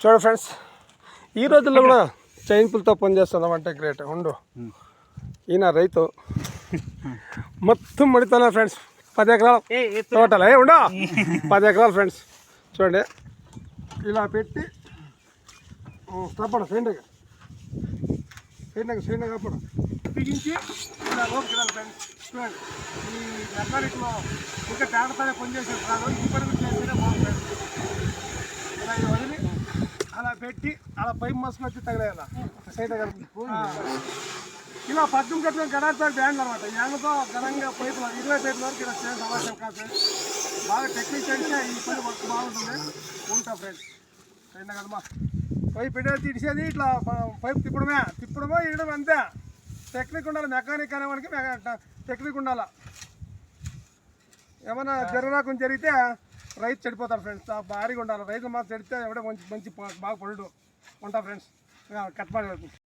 చూడండి ఫ్రెండ్స్, ఈ రోజుల్లో కూడా చైన్ పుల్తో పనిచేస్తున్నాం అంటే గ్రేట్. ఉండు, ఈయన రైతు మొత్తం మడితోనే ఫ్రెండ్స్. 10 ఎకరాలు టోటల్ ఉండో 10 ఎకరాలు ఫ్రెండ్స్. చూడండి, ఇలా పెట్టి తప్పడు సైండ్గా అప్పుడు బిగించి ఇలా లోపలికి వెళ్ళాలి ఫ్రెండ్స్. చూడండి, ఈ మెకానిక్లో ఇంకా ట్రాక్టర్తోనే పనిచేసేది కాదు, ఈ పని కూడా చేస్తేనే బాగుంది ఫ్రెండ్స్. ఇలా వదిలి అలా పెట్టి అలా పైప్ మసుకు వచ్చి తగిలేయాల సైడ్ ఇలా 18 గంటల గడాతో బ్యాండ్ అనమాట. బ్యాండ్తో ఘనంగా పైపులు 20 పైపుల వరకు ఇలా చేయాల్సిన అవసరం కాదు ఫ్రెండ్స్. బాగా టెక్నిక్ అంటే ఈ పని వర్క్ బాగుంటుంది. ఉంటా ఫ్రెండ్స్. సైడ్ కదమ్మా పైప్ పెట్టేది ఇడిసేది ఇట్లా పైప్ తిప్పడమో ఇవ్వడం అంతే. టెక్నిక్ ఉండాలి. మెకానిక్ అనేవాడికి టెక్నిక్ ఉండాలి. ఏమైనా కొంచెం జరిగితే రైతు చెడిపోతారు ఫ్రెండ్స్. భారీగా ఉండాలి. రైతు మాత్రం చెడితే ఎవడో మంచి బాగా పడు ఉంటా ఫ్రెండ్స్. కట్ ಮಾಡಿ